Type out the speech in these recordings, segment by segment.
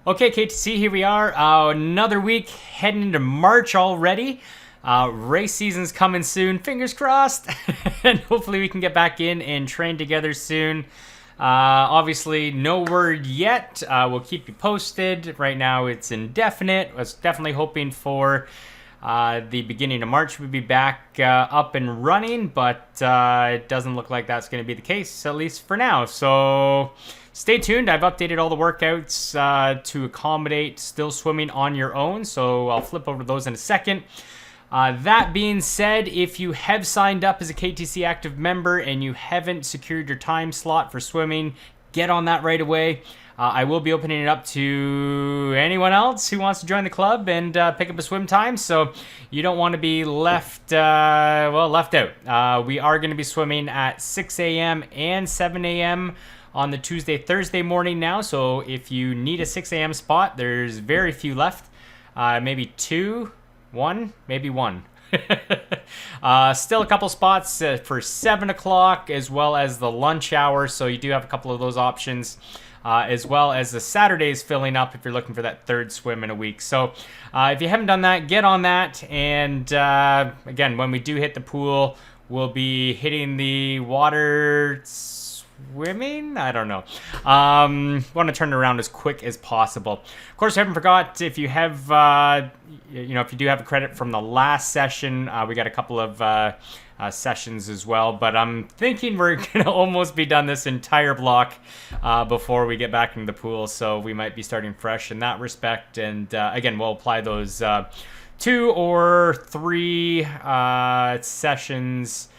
Okay, KTC, here we are. Another week heading into March already. Race season's coming soon. Fingers crossed. And hopefully we can get back in and train together soon. Obviously, no word yet. We'll keep you posted. Right now, it's indefinite. I was definitely hoping for the beginning of March we'd be back up and running, but it doesn't look like that's going to be the case, at least for now. So stay tuned. I've updated all the workouts to accommodate still swimming on your own, so I'll flip over to those in a second. That being said, if you have signed up as a KTC active member and you haven't secured your time slot for swimming, get on that right away. I will be opening it up to anyone else who wants to join the club and pick up a swim time, so you don't want to be left out. We are going to be swimming at 6 a.m. and 7 a.m. on the Tuesday, Thursday morning now, so if you need a 6 a.m. spot, there's very few left. Maybe maybe one. Still a couple spots for 7 o'clock as well as the lunch hour, so you do have a couple of those options. As well as the Saturdays filling up if you're looking for that third swim in a week. So if you haven't done that, get on that. And again, when we do hit the pool, we'll be hitting the water swimming? I don't know. Want to turn it around as quick as possible. Of course, I haven't forgot, if you have, if you do have a credit from the last session, we got a couple of sessions as well, but I'm thinking we're gonna almost be done this entire block before we get back into the pool, so we might be starting fresh in that respect. And again, we'll apply those 2 or 3 sessions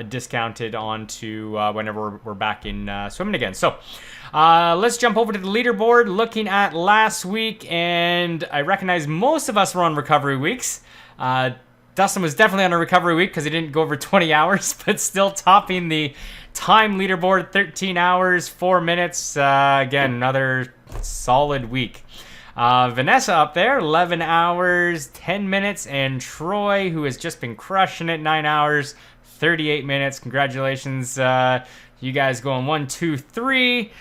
discounted onto whenever we're back in swimming again. So let's jump over to the leaderboard. Looking at last week, and I recognize most of us were on recovery weeks. Dustin was definitely on a recovery week because he didn't go over 20 hours, but still topping the time leaderboard, 13 hours, 4 minutes. Again, another solid week. Vanessa up there, 11 hours, 10 minutes, and Troy, who has just been crushing it, 9 hours, 38 minutes. Congratulations, you guys going 1, 2, 3.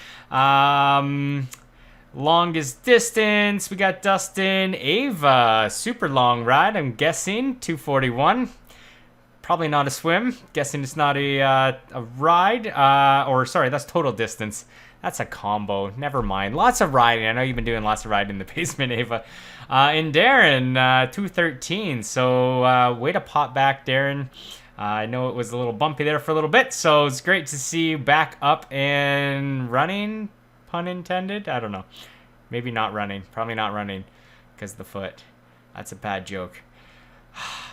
Longest distance, we got Dustin. Ava, super long ride, I'm guessing, 241. Probably not a swim. Guessing it's not a ride. Or sorry, that's total distance. That's a combo. Never mind. Lots of riding. I know you've been doing lots of riding in the basement, Ava. And Darren, 213. So way to pop back, Darren. I know it was a little bumpy there for a little bit, so it's great to see you back up and running. Pun intended? I don't know. Maybe not running. Probably not running because of the foot. That's a bad joke.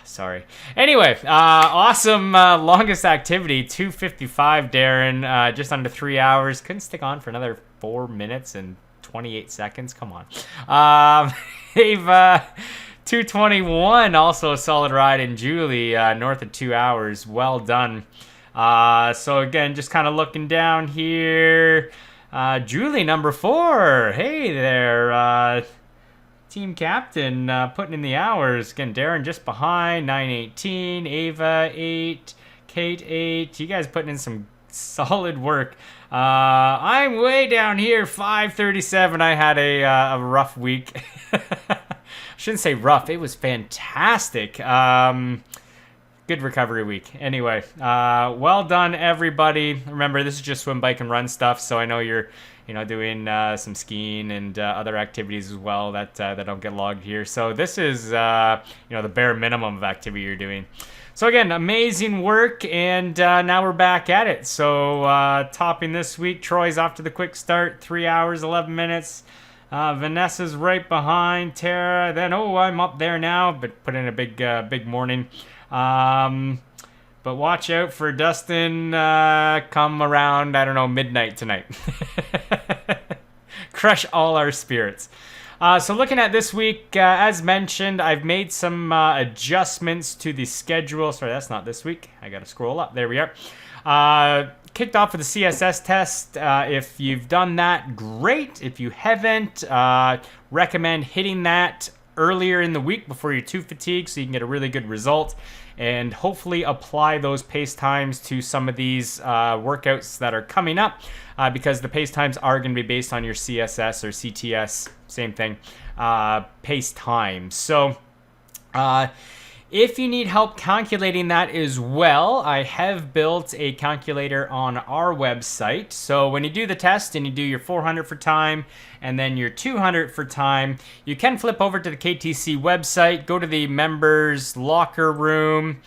Sorry. Anyway, awesome longest activity, 2:55, Darren. Just under 3 hours. Couldn't stick on for another 4 minutes and 28 seconds. Come on. Ava, 2:21, also a solid ride. And Julie, north of 2 hours. Well done. So again, just kind of looking down here. Julie, number 4. Hey there, team captain, putting in the hours. Again, Darren just behind, 9:18. Ava, 8. Kate, 8. You guys putting in some solid work. I'm way down here, 5:37. I had a rough week. Shouldn't say rough. It was fantastic. Good recovery week. Anyway, well done, everybody. Remember, this is just swim, bike, and run stuff, so I know you're, doing some skiing and other activities as well that don't get logged here. So this is, the bare minimum of activity you're doing. So again, amazing work, and now we're back at it. So topping this week, Troy's off to the quick start, 3 hours, 11 minutes. Vanessa's right behind. Tara, then, I'm up there now, but put in a big morning. But watch out for Dustin come around, I don't know, midnight tonight. Crush all our spirits. So looking at this week, as mentioned, I've made some adjustments to the schedule. Sorry, that's not this week. I gotta scroll up. There we are. Kicked off with the CSS test. If you've done that, great. If you haven't, recommend hitting that earlier in the week before you're too fatigued so you can get a really good result, and hopefully apply those pace times to some of these workouts that are coming up, because the pace times are going to be based on your CSS or CTS, same thing, pace time. So if you need help calculating that as well, I have built a calculator on our website. So when you do the test and you do your 400 for time and then your 200 for time, you can flip over to the KTC website, go to the members locker room.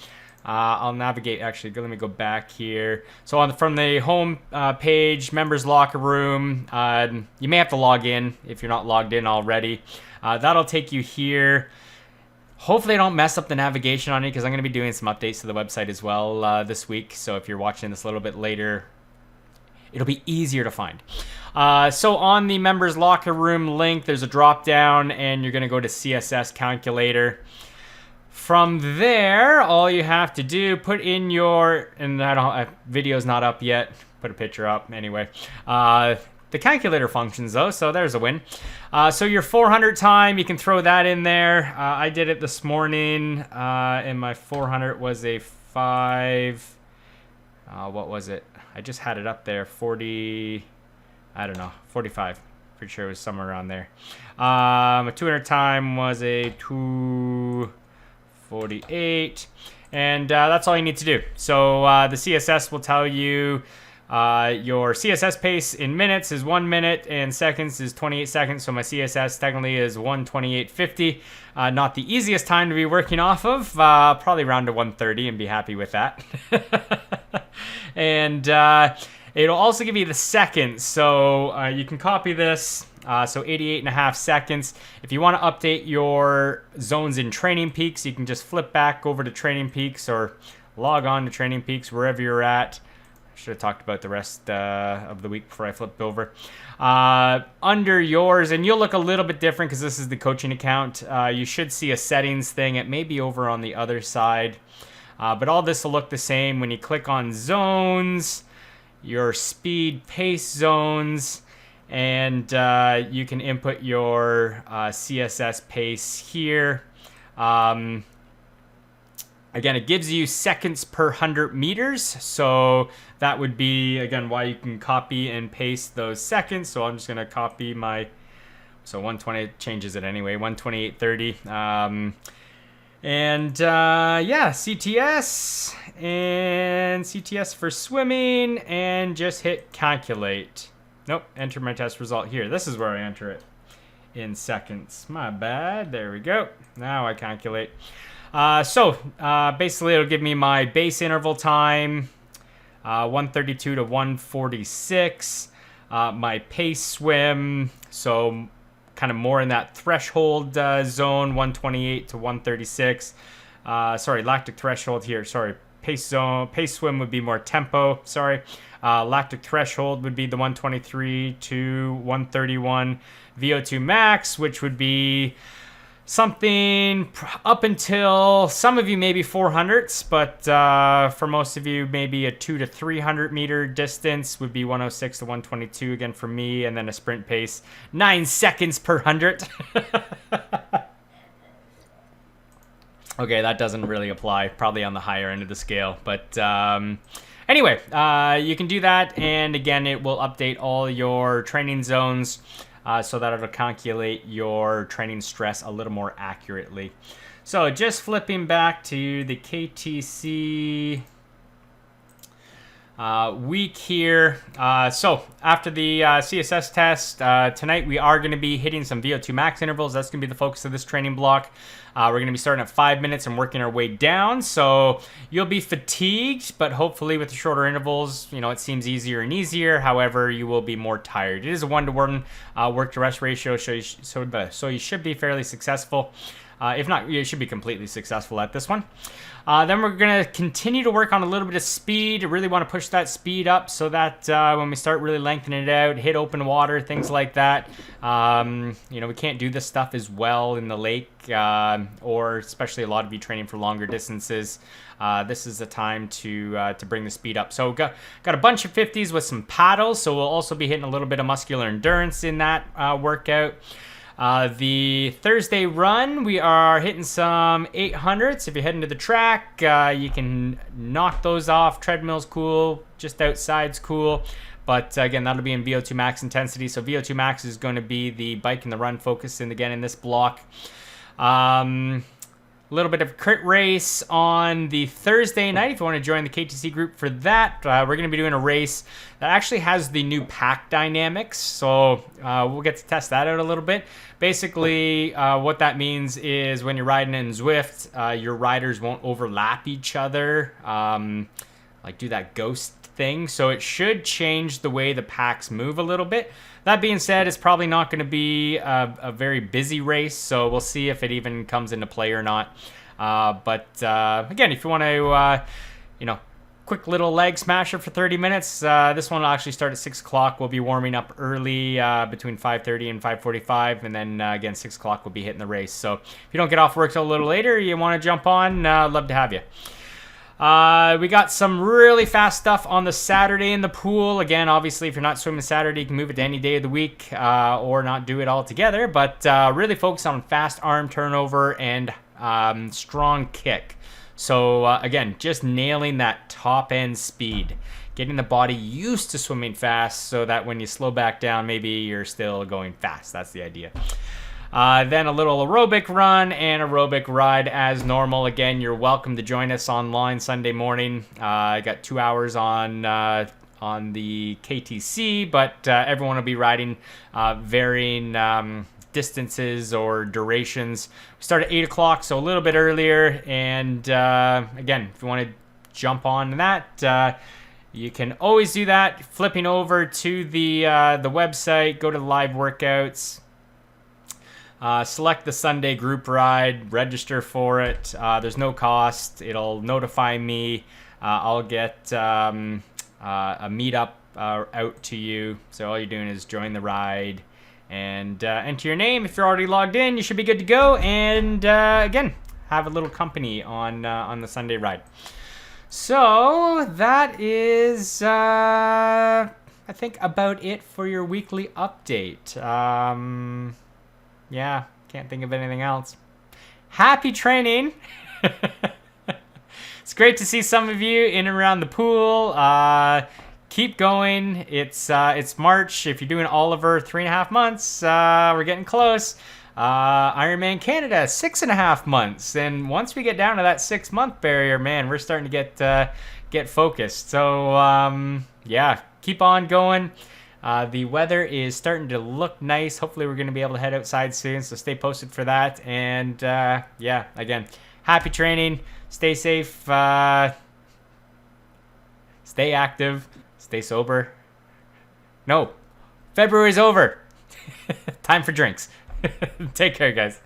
I'll navigate, actually, let me go back here. So from the home page, members locker room, you may have to log in if you're not logged in already. That'll take you here. Hopefully I don't mess up the navigation on it, because I'm going to be doing some updates to the website as well this week. So if you're watching this a little bit later, it'll be easier to find. So on the members locker room link, there's a drop down, and you're going to go to CSS calculator. From there, all you have to do, put in your, and video's not up yet, put a picture up anyway. The calculator functions though, so there's a win. So your 400 time, you can throw that in there. I did it this morning, and my 400 was a 5, what was it? I just had it up there, 40, I don't know, 45. Pretty sure it was somewhere around there. My 200 time was a 2:48, and that's all you need to do. So the CSS will tell you your CSS pace in minutes is 1 minute and seconds is 28 seconds. So my CSS technically is 1:28.50. Not the easiest time to be working off of. Probably around to 1:30 and be happy with that. And it'll also give you the seconds. So you can copy this. So 88.5 seconds. If you want to update your zones in Training Peaks, you can just flip back over to Training Peaks or log on to Training Peaks wherever you're at. Should have talked about the rest of the week before I flipped over. Under yours, and you'll look a little bit different because this is the coaching account. You should see a settings thing. It may be over on the other side. But all this will look the same. When you click on zones, your speed pace zones, and you can input your CSS pace here. Again, it gives you seconds per 100 meters. So that would be, again, why you can copy and paste those seconds. So I'm just going to copy my, so 120 changes it anyway, 128.30. Yeah, CTS and CTS for swimming, and just hit calculate. Nope, enter my test result here. This is where I enter it in seconds. My bad. There we go. Now I calculate. Basically it'll give me my base interval time, 132 to 146, my pace swim, so kind of more in that threshold zone, 128 to 136. Lactic threshold here. Pace swim would be more tempo. Lactic threshold would be the 123 to 131. Vo2 Max, which would be something up until some of you maybe 400s, but for most of you maybe a 200 to 300 meter distance would be 106 to 122 again for me, and then a sprint pace 9 seconds per 100. Okay, that doesn't really apply, probably on the higher end of the scale, but anyway, you can do that, and again it will update all your training zones. So that it'll calculate your training stress a little more accurately. So just flipping back to the KTC week here. So after the CSS test, tonight we are going to be hitting some Vo2 Max intervals. That's going to be the focus of this training block. We're going to be starting at 5 minutes and working our way down. So you'll be fatigued, but hopefully with the shorter intervals, it seems easier and easier. However, you will be more tired. It is a 1-to-1 work to rest ratio, so you should be fairly successful. If not, you should be completely successful at this one. Then we're going to continue to work on a little bit of speed. I really want to push that speed up so that when we start really lengthening it out, hit open water, things like that. We can't do this stuff as well in the lake, or especially a lot of you training for longer distances. This is the time to bring the speed up. So got a bunch of 50s with some paddles, so we'll also be hitting a little bit of muscular endurance in that workout. The Thursday run, we are hitting some 800s. If you're heading to the track, you can knock those off. Treadmill's cool, just outside's cool. But again, that'll be in Vo2 Max intensity. So Vo2 Max is going to be the bike and the run focus, and again in this block. A little bit of a crit race on the Thursday night. If you want to join the KTC group for that, we're going to be doing a race that actually has the new pack dynamics. So we'll get to test that out a little bit. Basically, what that means is when you're riding in Zwift, your riders won't overlap each other, like do that ghost thing. So it should change the way the packs move a little bit. That being said, it's probably not going to be a very busy race, so we'll see if it even comes into play or not. But again, if you want to, quick little leg smasher for 30 minutes, this one will actually start at 6 o'clock. We'll be warming up early between 5:30 and 5:45, and then again, 6 o'clock we'll be hitting the race. So if you don't get off work till a little later, you want to jump on, love to have you. We got some really fast stuff on the Saturday in the pool. Again, obviously, if you're not swimming Saturday, you can move it to any day of the week or not do it all together. But really focus on fast arm turnover and strong kick. So again, just nailing that top end speed. Getting the body used to swimming fast so that when you slow back down, maybe you're still going fast. That's the idea. Then a little aerobic run and aerobic ride as normal. Again, you're welcome to join us online Sunday morning. I got 2 hours on the KTC, but everyone will be riding varying distances or durations. We start at 8 o'clock, so a little bit earlier. And again, if you want to jump on that, you can always do that. Flipping over to the website, go to the live workouts. Select the Sunday group ride, register for it. There's no cost. It'll notify me. I'll get a meetup out to you. So all you're doing is join the ride and enter your name. If you're already logged in, you should be good to go. And again, have a little company on the Sunday ride. So that is, I think, about it for your weekly update. Yeah, can't think of anything else. Happy training. It's great to see some of you in and around the pool. Keep going. It's March. If you're doing Oliver, 3.5 months, we're getting close. Ironman Canada, 6.5 months. And once we get down to that 6-month barrier, man, we're starting to get focused. So yeah, keep on going. The weather is starting to look nice. Hopefully we're going to be able to head outside soon, so stay posted for that. And yeah, again, happy training. Stay safe. Stay active. Stay sober. No, February's over. Time for drinks. Take care, guys.